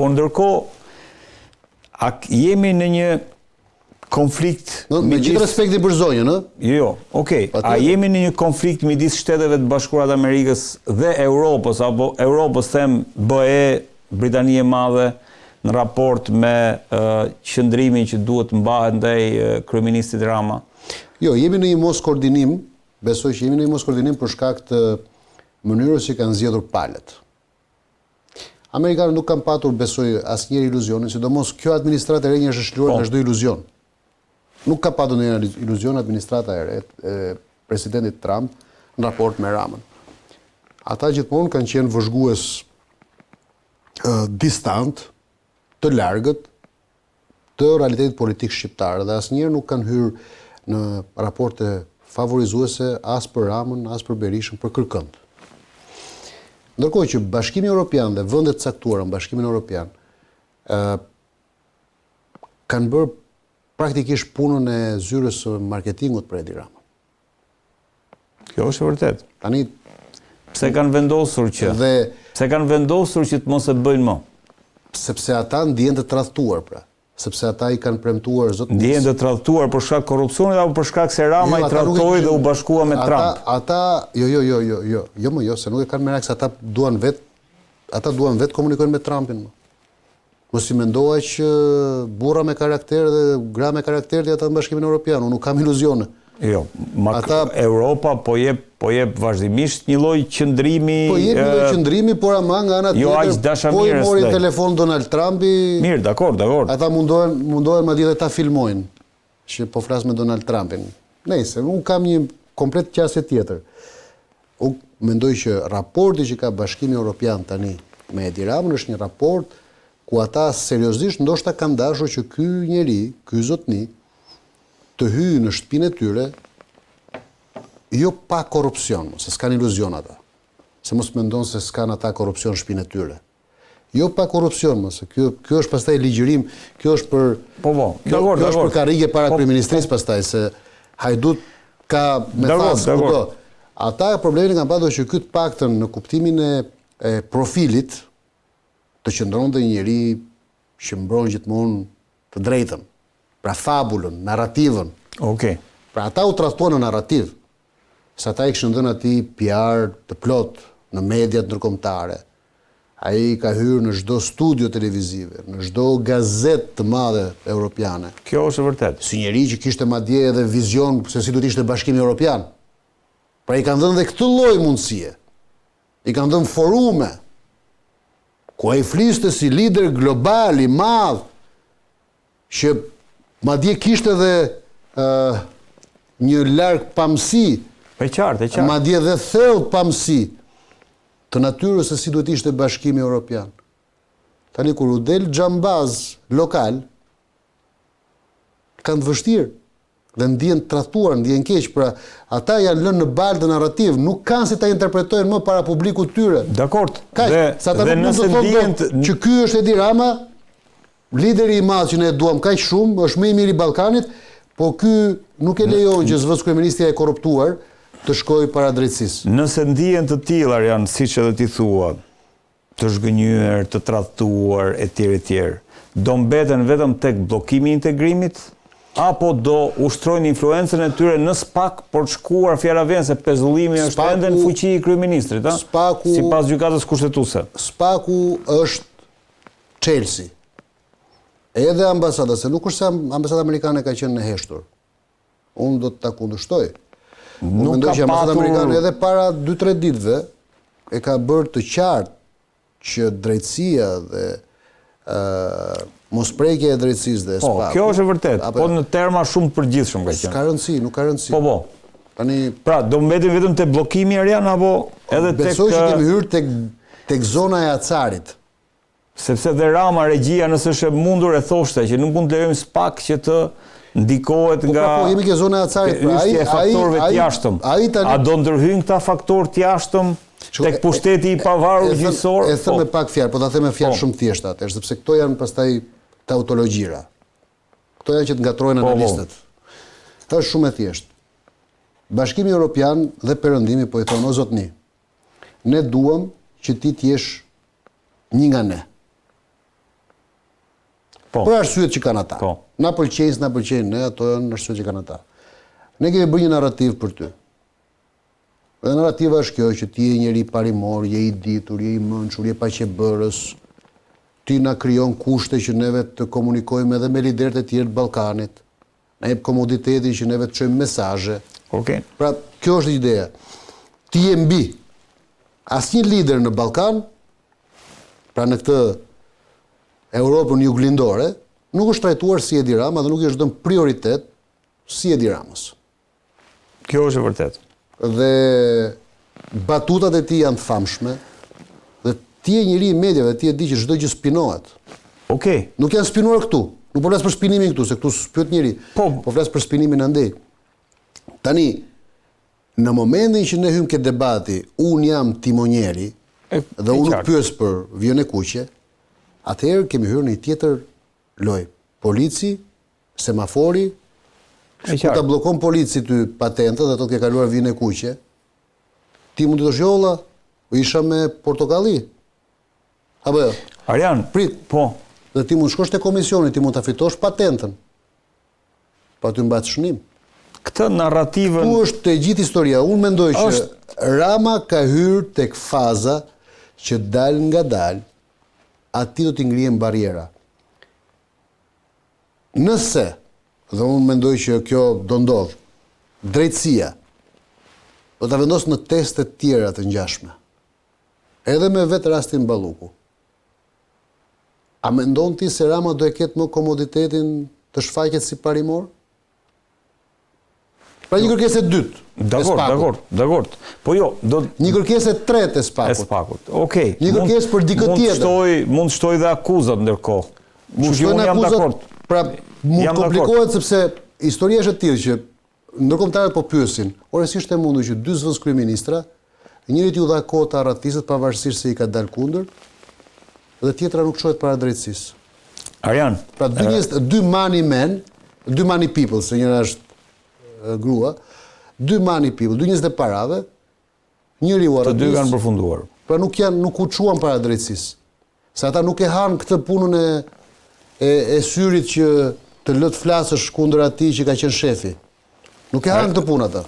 Po ndërkohë, jemi në një konflikt... Me gjithë respektin për zonjën, në? Jo, okej. A jemi në një konflikt midis Shteteve të Bashkuara të Amerikës dhe Europës, apo Europës them BE, Britania e Madhe, në raport me qëndrimin që duhet mbahet ndaj kryeministit Rama? Jo, jemi në një mos koordinim, besoj që jemi në një mos koordinim për shkak të mënyrës që kanë zgjedhur palët. Amerikanët nuk kanë patur, besoj, asnjëherë iluzionin, sidomos kjo administratë e re është shkruar nga çdo iluzion. Nuk ka patur ndonjë iluzion administrata e re e presidentit Trump në raport me Ramën. Ata gjithmonë kanë qenë vëzhgues distant, të largët të realitetit politik shqiptar dhe asnjëherë nuk kanë hyrë në raporte favorizuese as për Ramën, as për Berishën, për kërkënd. Ndërkohë që Bashkimi Evropian dhe vendet caktuara në Bashkimin Evropian kanë bërë praktikisht punën e zyrës së marketingut për Edi Ramën. Kjo është e vërtet. Tani pse kanë vendosur që të mos e bëjnë më? Sepse ata ndjen të tradhtuar pra. Sepse ata i kanë premtuar zotërisë. Ndjen të tradhtuar për shkak korrupsionit apo për shkak se Rama i tradhtoi dhe u bashkua me Trump? Jo, se nuk e kanë merak se ata duan vetë komunikojnë me Trumpin. Mos i mendoa që burra me karakter dhe gra me karakter të ata në Bashkimin Evropian, unë nuk kam iluzione. Jo, Europa po jep vazhdimisht një lloj qëndrimi. Po jep një lloj qëndrimi, por ama nga ana tjetër, po i mori telefon Donald Trumpi. Mirë, dakor. Ata mundohen madje edhe ta filmojnë që po flas me Donald Trumpin. Nëse unë kam një komplet qasje tjetër. Unë mendoj që raporti që ka Bashkimi Evropian tani me Edi Ramën është një raport ku ata seriozisht ndoshta kanë dashur që ky njeri, ky zotni të hyjë në shtëpinë e tyre jo pa korrupsion, se s'kan iluzion ata. Se mos mendon se s'kan ata korrupsion në shtëpinë e tyre. Jo pa korrupsion, se kjo është pastaj ligjërim, kjo është për kjo është për karrige para kryeministrisë pastaj se Hajdut ka me thas kudo. Ata problemin kanë pasur që ky të paktën në kuptimin e profilit të qëndronte një njeri që mbron gjithmonë të drejtën. Pra fabulën, narrativën. Okej. Pra ata u tradhtuan në narrativ. Se ata i kishin dhënë atij PR të plot në mediat ndërkombëtare. Ai ka hyrë në çdo studio televizive, në çdo gazetë të madhe europiane. Kjo është e vërtetë. Si njeri që kishte madje edhe vizion se si duhet ishte Bashkimi Evropian. Pra i kanë dhënë edhe këtë lloj mundësie. I kanë dhënë forume ku ai fliste si lider global i madh që madje kishte edhe një larg pamësi. E qartë. Madje edhe thellë pamësi të natyrës se si duhet ishte Bashkimi Evropian. Tani kur u del xhambaz lokal, kanë të vështirë dhe ndjen tradhtuar, ndjen keq, pra ata janë lënë në balë të narrativ, nuk kanë si ta interpretojnë më para publikut tyre. Dakor. Dhe nëse ndjen që ky është Edi Rama, lideri i madh që ne duam kaq shumë, është më i miri i Ballkanit, po ky nuk e lejon që zvës kryeministja e korruptuar të shkojë para drejtësisë. Nëse ndihen të tilla janë siç edhe ti thua, të zgënjur, të tradhtuar etj, do mbeten vetëm tek bllokimi i integrimit apo do ushtrojnë influencën e tyre në SPAK për të shkuar fjala vjen se pezullimi është ende në fuqi i kryeministrit, a? Sipas gjykatës kushtetuese. SPAK-u është Chelsea. Edhe ambasada, se nuk është se ambasada amerikane ka qenë në heshtur. Unë do të ta kundërshtoj. Unë mendoj që ambasada amerikane edhe para 2-3 ditëve e ka bërë të qartë që drejtësia dhe mosprekja e drejtësisë dhe SPAK. Kjo është e vërtetë, po në terma shumë të përgjithshëm ka qenë. Ka rëndësi, nuk ka rëndësi. Po. Pra, do mbetim vetëm te bllokimi Arian apo edhe tek besoj që kemi hyrë tek zona e acarit. Sepse dhe Rama regjia nëse është e mundur e thoshte që nuk mund të lejojmë SPAK që të ndikohet nga jemi ke zona e acarit, ai faktorëve të jashtëm. A do ndërhyjnë këta faktorë të jashtëm tek pushteti i pavarur gjyqësor? E them me pak fjalë, po ta them me fjalë shumë thjeshta atë, sepse këto janë pastaj tautologjira. Këto janë që të ngatrojnë analistët. Është shumë e thjeshtë. Bashkimi Evropian dhe Perëndimi po i thonë o zotni. Ne duam që ti të jesh një nga ne. Po. Për arsyet që kanë ata. Po. Na pëlqejnë ne, ato janë arsyet që kanë ata. Ne kemi bërë një narrativ për ty. Dhe narrativa është kjo, që ti je njeri parimor, je i ditur, je i mençur, je paqebërës. Ti na krijon kushte që neve të komunikojmë edhe me liderët e tjerë të Ballkanit. Na jep komoditetin që neve të çojmë mesazhe. Okej. Pra, kjo është ideja. Ti je mbi. Asnjë lider në Ballkan, pra në këtë Europën juglindore, nuk është trajtuar si Edi Rama dhe nuk i është dhënë prioritet si Edi Ramës. Kjo është e vërtetë. Dhe batutat e tij janë të famshme, dhe ti je njëri i mediave, ti e di që çdo gjë spinohet. Okej. Nuk janë spinuar këtu. Nuk po flas për spinimin këtu, se këtu s'pyet njëri. Po flas për spinimin andej. Tani, në momentin që ne hym ke debati, unë jam timonjeri, dhe unë nuk pyes për vijën e kuqe, atëherë kemi hyrë në një tjetër lojë. Polici, semafori, ku ta bllokon polici ty patentën dhe ato të ke kaluar vijën e kuqe, ti mund të thosh jolla, isha me portokalli. Apo jo? Arjan, prit. Po. Dhe ti mund shkosh te komisioni, ti mund ta fitosh patentën. Pa ty mbat shënim. Këtë narrativën... Ku është të gjithë historia? Unë mendoj që Rama ka hyrë tek faza që dal nga dal, ati do t'i ngrihen barriera. Nëse, dhe unë mendoj që kjo do ndodh, drejtësia do ta vendos në teste të tjera të ngjashme. Edhe me vetë rastin Balluku. A mendon ti se Rama do e ketë më komoditetin të shfaqet si parimor? Pra një kërkesë e dytë. Dakor. Po jo, një kërkesë e tretë e Spakut. E Spakut. Okej. Një kërkesë për dikë tjetër. Mund shtoj dhe akuzat ndërkohë. Unë jam dakord. Pra, mund komplikohet sepse historia është e tillë që ndërkombëtarët po pyesin, ore si është e mundur që dy zëvendës kryeministra, njëri t'u dha kohë të arratisët pavarësisht se i ka dalë kundër, dhe tjetra nuk çohet para drejtësisë. Arjan. Pra dy money men, dy money people, se njëra është grua, dy money people, dy njerëz të parave, njëri u arratis. Të dy kanë përfunduar. Pra nuk u çuan para drejtësisë. Se ata nuk e han këtë punën e syrit që të lë të flasësh kundër atij që ka qenë shefi. Nuk e han këtë punë ata.